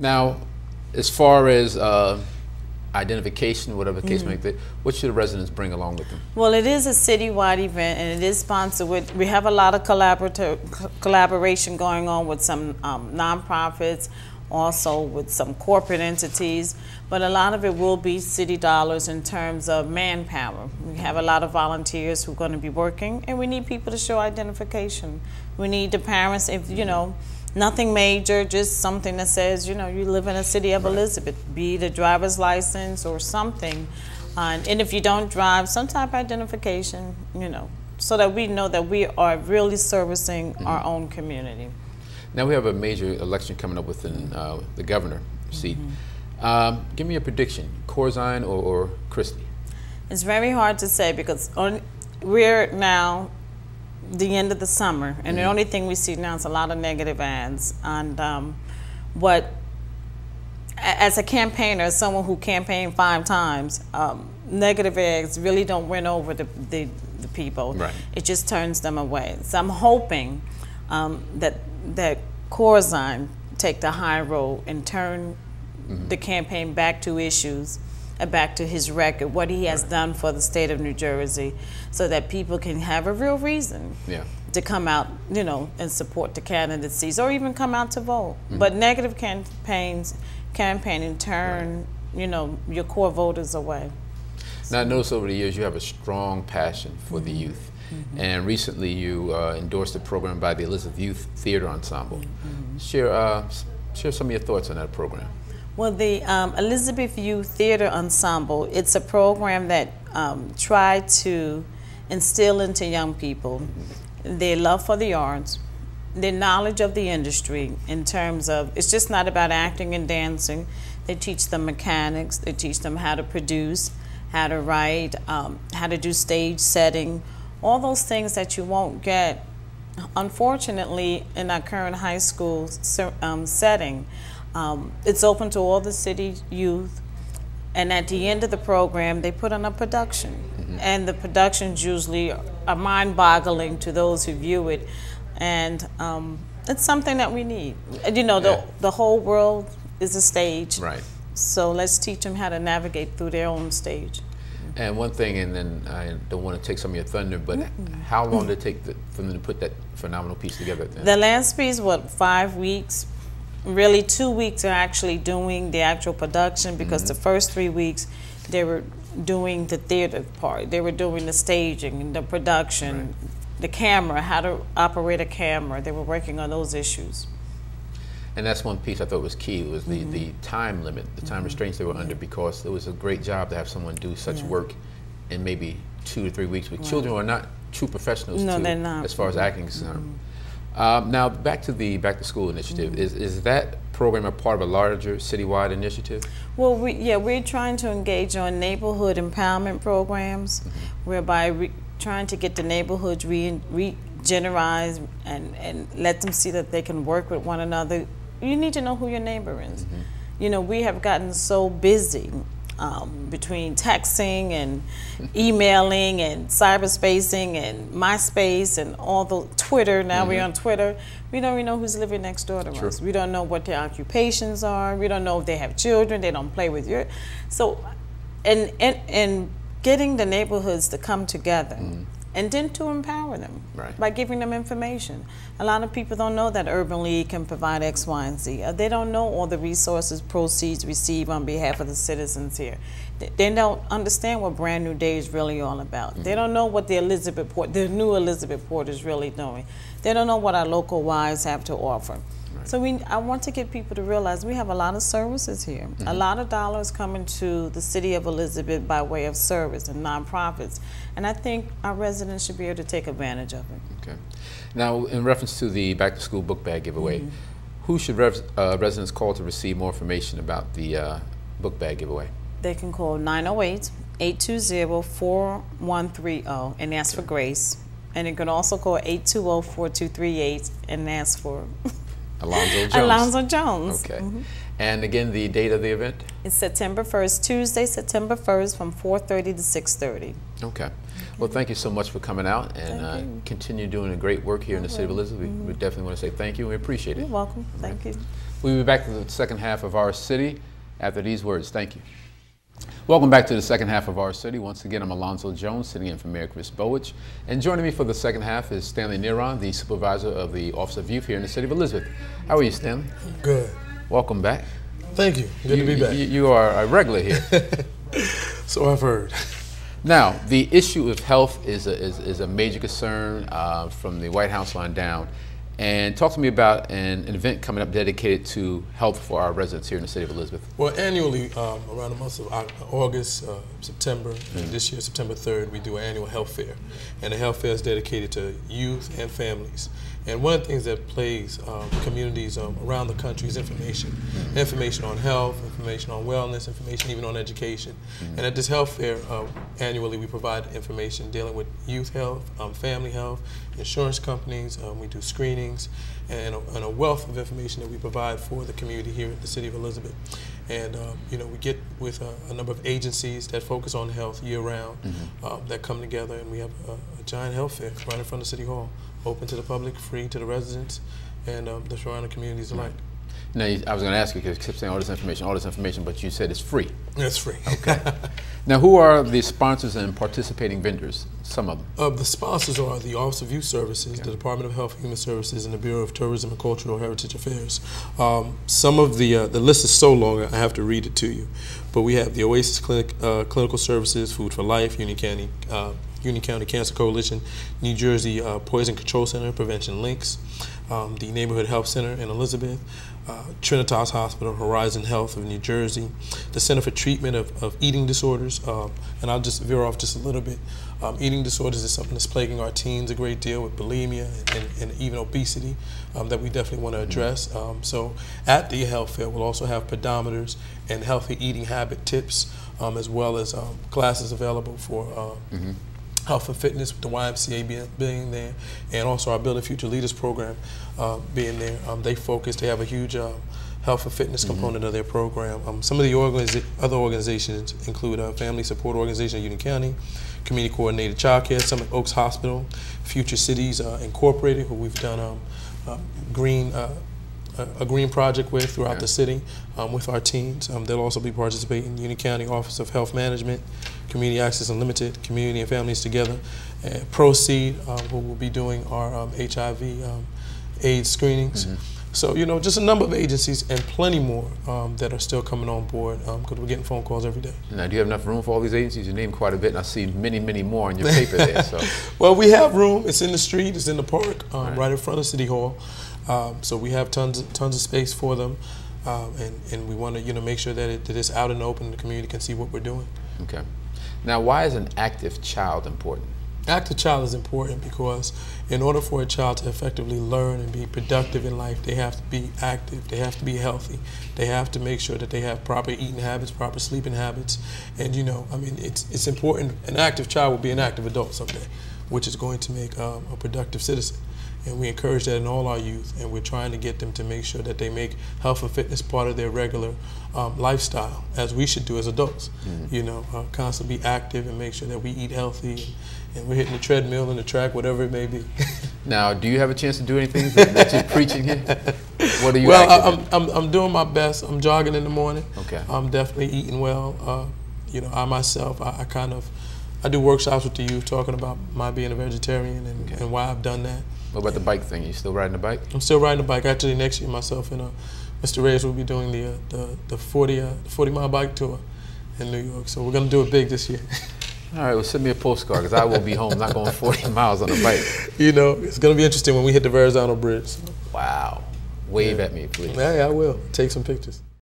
Now, as far as identification, whatever the case may be, what should the residents bring along with them? Well, it is a citywide event, and it is sponsored with, we have a lot of collaboration going on with some nonprofits, also with some corporate entities, but a lot of it will be city dollars in terms of manpower. We have a lot of volunteers who are going to be working, and we need people to show identification. We need the parents, if you know, nothing major, just something that says, you know, you live in a city of Elizabeth, be it a driver's license or something. And if you don't drive, some type of identification, you know, so that we know that we are really servicing our own community. Now we have a major election coming up within the governor seat. Give me a prediction, Corzine or Christie? It's very hard to say because we're now the end of the summer, and the only thing we see now is a lot of negative ads. And as a campaigner, as someone who campaigned 5 times, negative ads really don't win over the people. Right. It just turns them away. So I'm hoping that Corzine take the high road and turn the campaign back to issues, back to his record, what he has done for the state of New Jersey, so that people can have a real reason to come out, you know, and support the candidacies, or even come out to vote. But negative campaigning turn, you know, your core voters away. Now, I noticed over the years you have a strong passion for the youth. And recently you endorsed a program by the Elizabeth Youth Theater Ensemble. Share some of your thoughts on that program. Well, the Elizabeth Youth Theater Ensemble, it's a program that tried to instill into young people their love for the arts, their knowledge of the industry in terms of, it's just not about acting and dancing. They teach them mechanics, they teach them how to produce, how to write, how to do stage setting, all those things that you won't get, unfortunately, in our current high school setting. It's open to all the city youth, and at the end of the program, they put on a production. And the productions usually are mind-boggling to those who view it, and it's something that we need. You know, the whole world is a stage. Right. So let's teach them how to navigate through their own stage. And one thing, and then I don't want to take some of your thunder, but how long did it take for them to put that phenomenal piece together? The last piece, what, 5 weeks? Really 2 weeks are actually doing the actual production, because the first 3 weeks they were doing the theater part. They were doing the staging, the production, the camera, how to operate a camera. They were working on those issues. And that's one piece I thought was key, was the time limit, the time restraints they were under, because it was a great job to have someone do such work in maybe 2 to 3 weeks with children who are not true professionals. No, they're not. As far as acting is concerned. Now back to the Back to School initiative. Is that program a part of a larger citywide initiative? Well, we're trying to engage on neighborhood empowerment programs, whereby we're trying to get the neighborhoods regenerized and let them see that they can work with one another. You need to know who your neighbor is. You know, we have gotten so busy between texting and emailing and cyberspacing and MySpace and all the Twitter. Now we're on Twitter. We don't even know who's living next door to us. We don't know what their occupations are. We don't know if they have children. They don't play with your. So, and getting the neighborhoods to come together and then to empower them by giving them information. A lot of people don't know that Urban League can provide X, Y, and Z. They don't know all the resources, proceeds received on behalf of the citizens here. They don't understand what Brand New Day is really all about. They don't know what the the new Elizabeth Port is really doing. They don't know what our local Ys have to offer. So I want to get people to realize we have a lot of services here. A lot of dollars coming to the city of Elizabeth by way of service and nonprofits. And I think our residents should be able to take advantage of it. Okay. Now, in reference to the Back to School book bag giveaway, who should residents call to receive more information about the book bag giveaway? They can call 908-820-4130 and ask for Grace. And you can also call 820-4238 and ask for Alonzo Jones. Alonzo Jones. Okay. And again, the date of the event? It's September 1st, Tuesday, September 1st from 4:30 to 6:30. Okay. Well, thank you so much for coming out and continue doing a great work here in the city of Elizabeth. We definitely want to say thank you and we appreciate it. You're welcome. Thank you. We'll be back to the second half of Our City after these words. Thank you. Welcome back to the second half of Our City. Once again, I'm Alonzo Jones, sitting in for Mayor Chris Bollwage. And joining me for the second half is Stan Neron, the supervisor of the Office of Youth here in the city of Elizabeth. How are you, Stanley? Good. Welcome back. Thank you. Good to be back. You are a regular here. So I've heard. Now, the issue of health is a major concern from the White House on down. And talk to me about an event coming up dedicated to health for our residents here in the city of Elizabeth. Well, annually, around the months of August, September, and this year, September 3rd, we do an annual health fair. And the health fair is dedicated to youth and families. And one of the things that plays communities around the country is information. Information on health, information on wellness, information even on education. And at this health fair, annually we provide information dealing with youth health, family health, insurance companies, we do screenings, and a wealth of information that we provide for the community here at the city of Elizabeth. And you know, we get with a number of agencies that focus on health year-round that come together, and we have a giant health fair right in front of City Hall, open to the public, free to the residents, and the surrounding communities alike. Now, I was going to ask you, because you kept saying all this information, but you said it's free. It's free. Okay. Now, who are the sponsors and participating vendors? Some of them. The sponsors are the Office of Youth Services, the Department of Health and Human Services, and the Bureau of Tourism and Cultural Heritage Affairs. Some of the list is so long I have to read it to you, but we have the Oasis Clinic, Clinical Services, Food for Life, Union County Cancer Coalition, New Jersey Poison Control Center, Prevention Links, the Neighborhood Health Center in Elizabeth, Trinitas Hospital, Horizon Health of New Jersey, the Center for Treatment of Eating Disorders, and I'll just veer off just a little bit. Eating disorders is something that's plaguing our teens a great deal, with bulimia and even obesity, that we definitely want to address. So at the health fair, we'll also have pedometers and healthy eating habit tips, as well as classes available for health and fitness, with the YMCA being there, and also our Building Future Leaders program being there. They have a huge health and fitness component of their program. Some of the other organizations include a Family Support Organization in Union County, Community Coordinated Childcare, Summit Oaks Hospital, Future Cities Incorporated, who we've done a green project with throughout the city with our teens. They'll also be participating in Union County Office of Health Management, Community Access Unlimited, Community and Families Together, Proceed, who will be doing our HIV AIDS screenings. So, you know, just a number of agencies and plenty more that are still coming on board, because we're getting phone calls every day. Now, do you have enough room for all these agencies? You named quite a bit, and I see many, many more on your paper there. So. Well, we have room. It's in the street. It's in the park, right in front of City Hall. So we have tons of space for them, and we want to make sure that it's out in the open and the community can see what we're doing. Okay. Now, why is an active child important? Active child is important because in order for a child to effectively learn and be productive in life, they have to be active, they have to be healthy, they have to make sure that they have proper eating habits, proper sleeping habits, and I mean, it's important. An active child will be an active adult someday, which is going to make a productive citizen. And we encourage that in all our youth, and we're trying to get them to make sure that they make health and fitness part of their regular lifestyle, as we should do as adults. Constantly be active and make sure that we eat healthy, and we're hitting the treadmill and the track, whatever it may be. Now, do you have a chance to do anything that you're preaching here? What are you? Well, I'm doing my best. I'm jogging in the morning. Okay. I'm definitely eating well. I myself, I do workshops with the youth talking about my being a vegetarian and why I've done that. What about the bike thing? You still riding the bike? I'm still riding the bike. Actually, next year, myself and Mr. Reyes will be doing the 40-mile bike tour in New York. So we're going to do it big this year. All right, well, send me a postcard, because I will be home not going 40 miles on a bike. It's going to be interesting when we hit the Verrazano Bridge. Wow. Wave at me, please. Yeah, I will. Take some pictures.